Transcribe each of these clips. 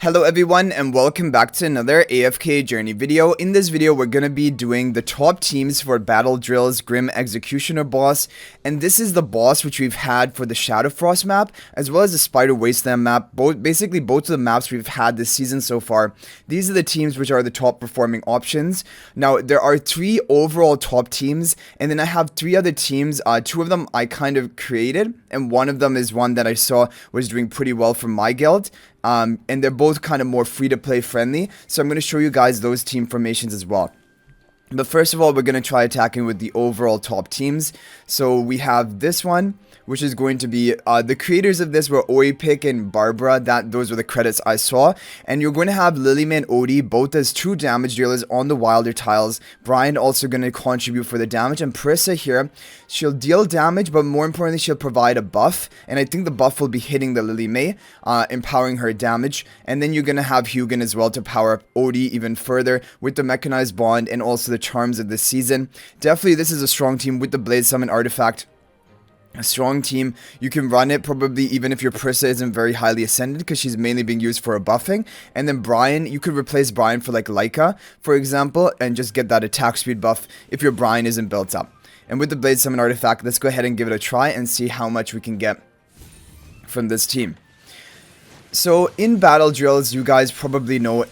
Hello everyone and welcome back to another AFK journey video. In this video we're going to be doing the top teams for Battle Drill's Grim Executioner boss, and this is the boss which we've had for the Shadowfrost map as well as the Spider Wasteland map. Basically both of the maps we've had this season so far. These are the teams which are the top performing options. Now there are 3 overall top teams, and then I have 3 other teams. 2 of them I kind of created, and one of them is one that I saw was doing pretty well for my guild. And they're both kind of more free-to-play friendly, so I'm going to show you guys those team formations as well. But first of all, we're going to try attacking with the overall top teams. So we have this one, which is going to be, the creators of this were Odie and Barbara. Those were the credits I saw. And you're going to have Lilyman and Odie, both as 2 damage dealers on the Wilder tiles. Brian also going to contribute for the damage. And Parissa here, she'll deal damage, but more importantly, she'll provide a buff. And I think the buff will be hitting the Lilyman, empowering her damage. And then you're going to have Hugin as well to power up Odie even further with the Mechanized Bond and also the charms of this season. Definitely, this is a strong team with the Blade Summon artifact. A strong team. You can run it probably even if your Parissa isn't very highly ascended, because she's mainly being used for a buffing. And then Brian, you could replace Brian for like Leica, for example, and just get that attack speed buff if your Brian isn't built up. And with the Blade Summon artifact, let's go ahead and give it a try and see how much we can get from this team. So in battle drills, you guys probably know,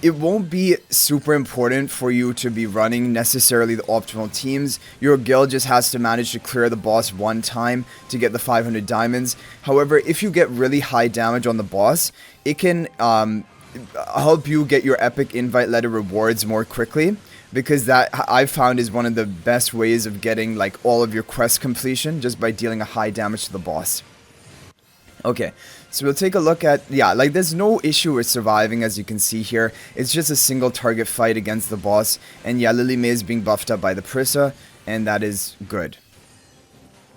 it won't be super important for you to be running necessarily the optimal teams. Your guild just has to manage to clear the boss one time to get the 500 diamonds. However, if you get really high damage on the boss, it can help you get your epic invite letter rewards more quickly, because that I've found is one of the best ways of getting like all of your quest completion, just by dealing a high damage to the boss. Okay, so we'll take a look at, like there's no issue with surviving, as you can see here. It's just a single target fight against the boss. And yeah, Lilyman is being buffed up by the Parissa, and that is good.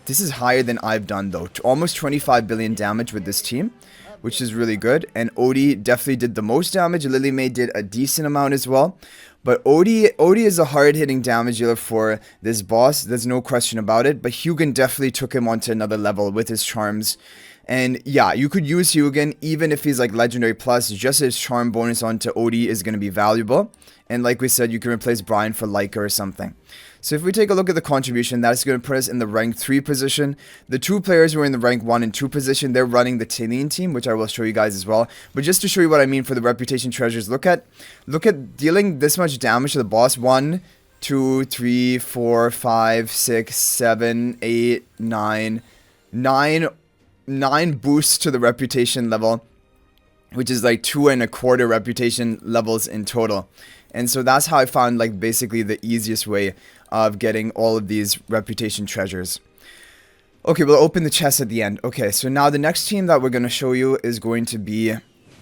This is higher than I've done though. Almost 25 billion damage with this team, which is really good. And Odie definitely did the most damage. Lilyman did a decent amount as well. But Odie is a hard-hitting damage dealer for this boss. There's no question about it. But Hugin definitely took him onto another level with his charms. And yeah, you could use Hugin even if he's like legendary plus. Just his charm bonus onto Odie is going to be valuable. And like we said, you can replace Brian for Leica or something. So if we take a look at the contribution, that's going to put us in the rank 3 position. The 2 players who are in the rank 1 and 2 position, they're running the Talene team, which I will show you guys as well. But just to show you what I mean for the reputation treasures, look at dealing this much damage to the boss. 1, 2, 3, 4, 5, 6, 7, 8, 9 boosts to the reputation level, which is like 2.25 reputation levels in total. And so that's how I found like basically the easiest way of getting all of these reputation treasures. Okay, we'll open the chest at the end. Okay, so now the next team that we're going to show you is going to be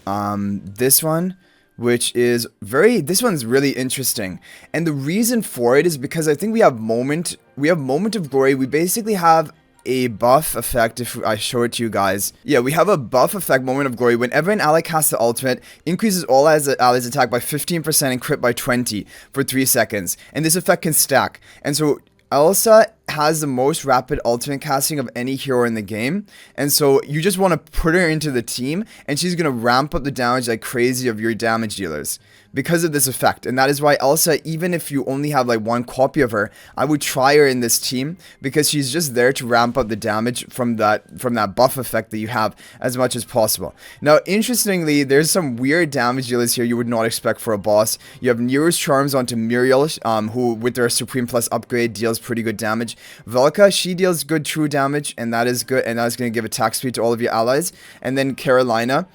this one, which is this one's really interesting. And the reason for it is because I think we have Moment of Glory. We basically have a buff effect. If I show it to you guys, yeah, we have a buff effect, Moment of Glory. Whenever an ally casts the ultimate, increases all allies attack by 15% and crit by 20 for 3 seconds, and this effect can stack. And so Alsa has the most rapid ultimate casting of any hero in the game, and so you just want to put her into the team, and she's going to ramp up the damage like crazy of your damage dealers because of this effect. And that is why Alsa, even if you only have like 1 copy of her, I would try her in this team, because she's just there to ramp up the damage from that buff effect that you have as much as possible. Now, interestingly, there's some weird damage dealers here you would not expect for a boss. You have Nero's Charms onto Muriel, who with their Supreme Plus upgrade deals pretty good damage. Velka, she deals good true damage, and that is good, and that's going to give attack speed to all of your allies. And then Carolina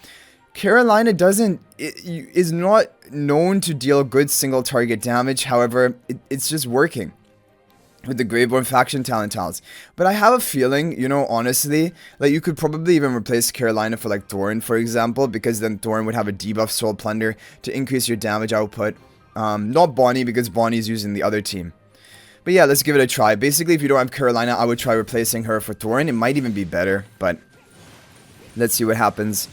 is not known to deal good single target damage. However, it's just working with the Graveborn faction talent tiles. But I have a feeling, you know, honestly, like you could probably even replace Carolina for like Thorin, for example, because then Thorin would have a debuff Soul Plunder to increase your damage output. Not Bonnie, because Bonnie's using the other team. But yeah, let's give it a try. Basically, if you don't have Carolina, I would try replacing her for Thorin. It might even be better, but let's see what happens.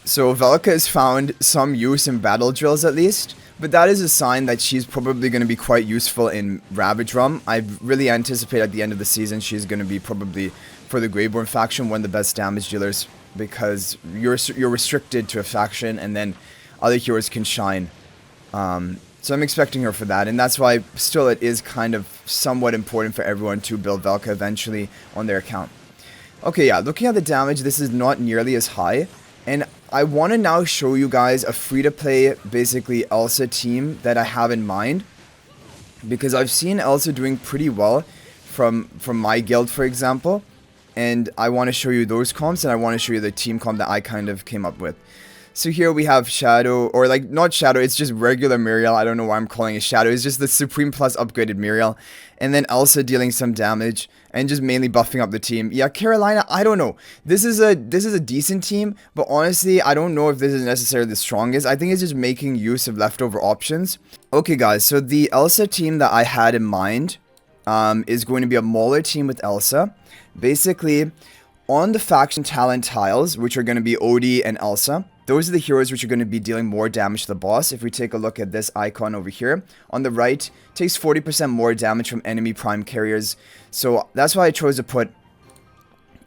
So Velka has found some use in battle drills at least, but that is a sign that she's probably going to be quite useful in Ravage Realm. I really anticipate at the end of the season she's going to be probably, for the Graveborn faction, one of the best damage dealers because you're restricted to a faction, and then other heroes can shine. So I'm expecting her for that, and that's why still it is kind of somewhat important for everyone to build Velka eventually on their account. Okay, yeah, looking at the damage, this is not nearly as high, and I want to now show you guys a free-to-play, basically Alsa team that I have in mind, because I've seen Alsa doing pretty well from my guild, for example, and I want to show you those comps, and I want to show you the team comp that I kind of came up with. So here we have Shadow, or like, not Shadow, it's just regular Muriel. I don't know why I'm calling it Shadow. It's just the Supreme Plus upgraded Muriel. And then Elsa dealing some damage, and just mainly buffing up the team. Yeah, Carolina, I don't know. This is a decent team, but honestly, I don't know if this is necessarily the strongest. I think it's just making use of leftover options. Okay, guys, so the Elsa team that I had in mind is going to be a Mauler team with Elsa. Basically, on the faction talent tiles, which are going to be Odie and Elsa, those are the heroes which are going to be dealing more damage to the boss. If we take a look at this icon over here, on the right, takes 40% more damage from enemy prime carriers. So that's why I chose to put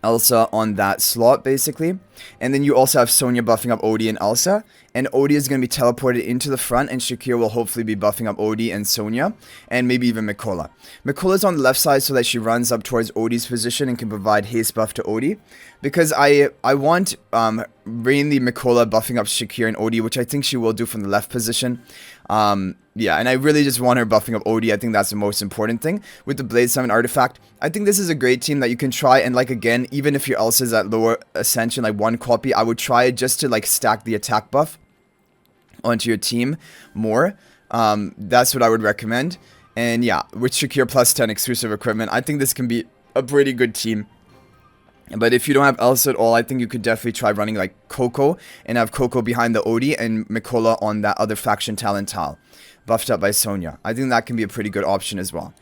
Elsa on that slot, basically. And then you also have Sonya buffing up Odie and Elsa. And Odie is going to be teleported into the front, and Shakir will hopefully be buffing up Odie and Sonya, and maybe even Mikola. Mikola's on the left side so that she runs up towards Odie's position and can provide haste buff to Odie. Because I want mainly Mikola buffing up Shakir and Odie, which I think she will do from the left position. Yeah, and I really just want her buffing up Odie. I think that's the most important thing. With the Blade Summon artifact, I think this is a great team that you can try. And like, again, even if your Elsa's at lower ascension, like 1 copy, I would try it just to like stack the attack buff onto your team more. That's what I would recommend. And yeah, with Shakir plus 10 exclusive equipment, I think this can be a pretty good team. But if you don't have Elsa at all, I think you could definitely try running like Coco and have Coco behind the Odie and Mikola on that other faction talent tile, buffed up by Sonya. I think that can be a pretty good option as well.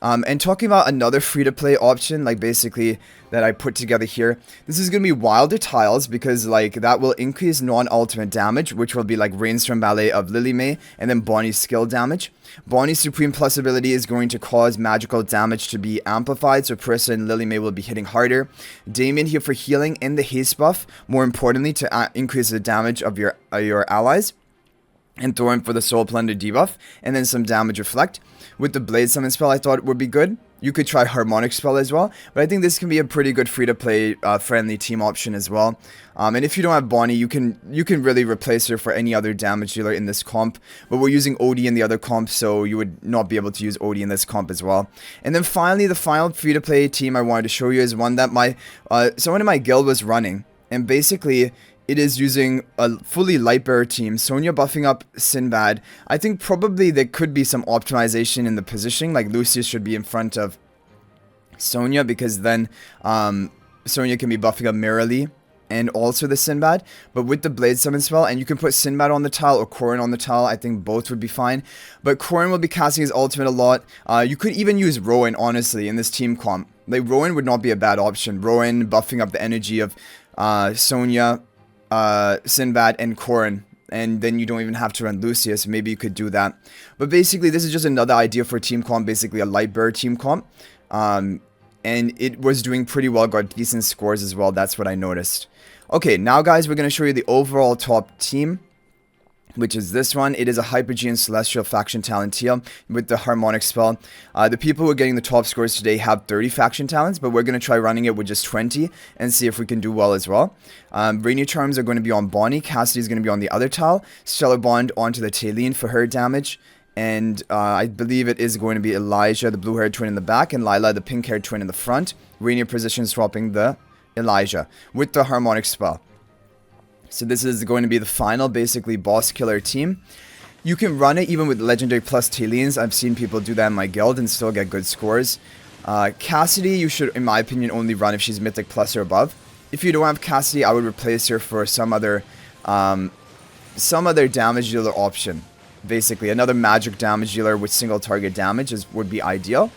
And talking about another free-to-play option, like basically that I put together here, this is going to be Wilder Tiles, because like that will increase non-ultimate damage, which will be like Rainstorm Ballet of Lily May, and then Bonnie's skill damage. Bonnie's Supreme Plus ability is going to cause magical damage to be amplified, so Parissa and Lily May will be hitting harder. Damien here for healing and the haste buff, more importantly to increase the damage of your allies. And Thorin for the Soul Plunder debuff, and then some damage reflect. With the Blade Summon spell, I thought would be good. You could try Harmonic spell as well, but I think this can be a pretty good free-to-play friendly team option as well. And if you don't have Bonnie, you can really replace her for any other damage dealer in this comp. But we're using Odie in the other comp, so you would not be able to use Odie in this comp as well. And then finally, the final free-to-play team I wanted to show you is one that someone in my guild was running, and basically it is using a fully Lightbearer team. Sonya buffing up Sinbad. I think probably there could be some optimization in the positioning. Like Lucius should be in front of Sonya, because then Sonya can be buffing up Merrily and also the Sinbad. But with the Blade Summon spell, and you can put Sinbad on the tile or Corrin on the tile, I think both would be fine. But Corrin will be casting his ultimate a lot. You could even use Rowan, honestly, in this team comp. Like Rowan would not be a bad option. Rowan buffing up the energy of Sonya, Sinbad, and Corrin, and then you don't even have to run Lucius. Maybe you could do that. But basically, this is just another idea for a team comp, basically a Lightbearer team comp. And it was doing pretty well, got decent scores as well. That's what I noticed. Okay, now guys, we're going to show you the overall top team, which is this one. It is a Hypergean Celestial faction talent team with the Harmonic spell. The people who are getting the top scores today have 30 faction talents, but we're going to try running it with just 20 and see if we can do well as well. Rainier Charms are going to be on Bonnie. Cassidy is going to be on the other tile. Stellar Bond onto the Talene for her damage. And I believe it is going to be Elijah, the blue-haired twin in the back, and Lila, the pink-haired twin in the front. Rainier position swapping the Elijah with the Harmonic spell. So this is going to be the final, basically, boss killer team. You can run it even with Legendary plus Talenes. I've seen people do that in my guild and still get good scores. Cassidy, you should, in my opinion, only run if she's Mythic plus or above. If you don't have Cassidy, I would replace her for some other damage dealer option. Basically, another magic damage dealer with single target damage would be ideal.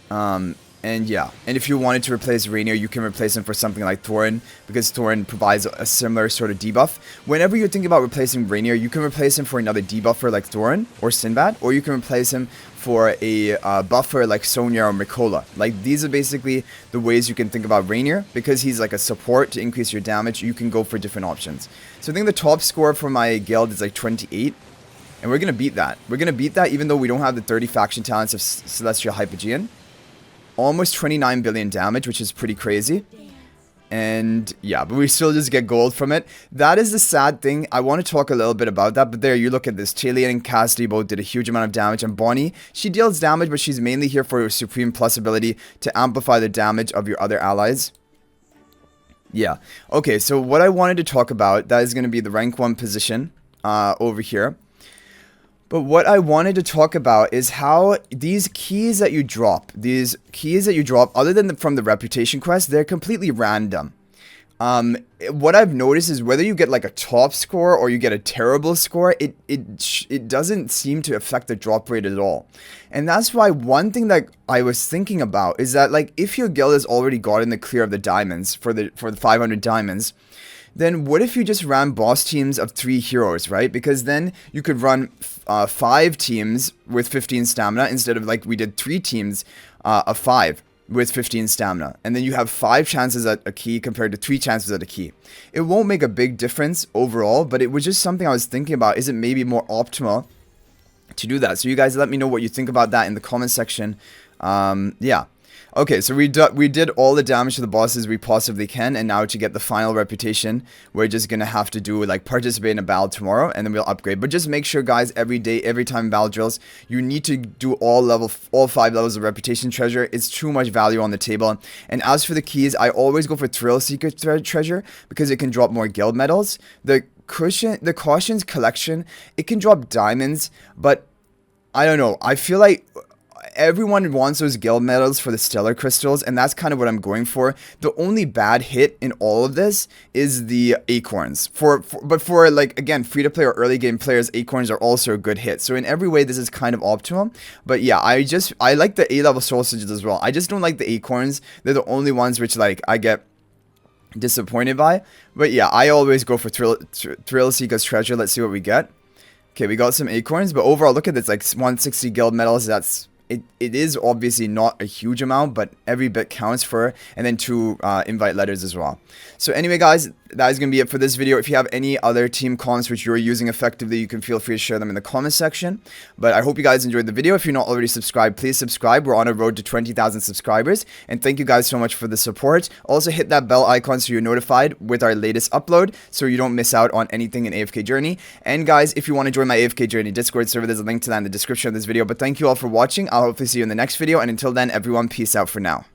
And And yeah, and if you wanted to replace Rainier, you can replace him for something like Thorin, because Thorin provides a similar sort of debuff. Whenever you're thinking about replacing Rainier, you can replace him for another debuffer like Thorin or Sinbad, or you can replace him for a buffer like Sonya or Mikola. Like, these are basically the ways you can think about Rainier, because he's like a support to increase your damage. You can go for different options. So I think the top score for my guild is like 28. And we're going to beat that. We're going to beat that even though we don't have the 30 faction talents of Celestial Hypogean. Almost 29 billion damage, which is pretty crazy. And yeah, but we still just get gold from it. That is the sad thing. I want to talk a little bit about that. But there, you look at this. Talene and Cassidy both did a huge amount of damage. And Bonnie, she deals damage, but she's mainly here for her Supreme Plus ability to amplify the damage of your other allies. Yeah. Okay, so what I wanted to talk about, that is going to be the rank 1 position over here. But what I wanted to talk about is how these keys that you drop, other than from the reputation quest, they're completely random. What I've noticed is whether you get like a top score or you get a terrible score, it doesn't seem to affect the drop rate at all. And that's why one thing that I was thinking about is that, like, if your guild has already gotten the clear of the diamonds for the 500 diamonds, then what if you just ran boss teams of 3 heroes, right? Because then you could run 5 teams with 15 stamina instead of, like, we did 3 teams of 5 with 15 stamina. And then you have 5 chances at a key compared to 3 chances at a key. It won't make a big difference overall, but it was just something I was thinking about. Is it maybe more optimal to do that? So you guys let me know what you think about that in the comment section. Yeah. Okay, so we did all the damage to the bosses we possibly can, and now to get the final reputation, we're just gonna have to do, like, participate in a battle tomorrow, and then we'll upgrade. But just make sure, guys, every day, every time in battle drills, you need to do all 5 levels of reputation treasure. It's too much value on the table. And as for the keys, I always go for Thrill Seeker treasure, because it can drop more guild medals. The Cautions collection, it can drop diamonds, but I don't know. I feel like everyone wants those guild medals for the stellar crystals, and that's kind of what I'm going for. The only bad hit in all of this is the acorns. But for, like, again, free-to-play or early game players, acorns are also a good hit. So in every way, this is kind of optimal. But yeah, I like the A-level sausages as well. I just don't like the acorns. They're the only ones which, like, I get disappointed by. But yeah, I always go for Thrill Seeker's treasure. Let's see what we get. Okay, we got some acorns, but overall, look at this, like 160 guild medals. It is obviously not a huge amount, but every bit counts for, and then 2 invite letters as well. So anyway, guys, that is going to be it for this video. If you have any other team comps which you're using effectively, you can feel free to share them in the comment section. But I hope you guys enjoyed the video. If you're not already subscribed, please subscribe. We're on a road to 20,000 subscribers. And thank you guys so much for the support. Also, hit that bell icon so you're notified with our latest upload, so you don't miss out on anything in AFK Journey. And guys, if you want to join my AFK Journey Discord server, there's a link to that in the description of this video. But thank you all for watching. I'll hopefully see you in the next video. And until then, everyone, peace out for now.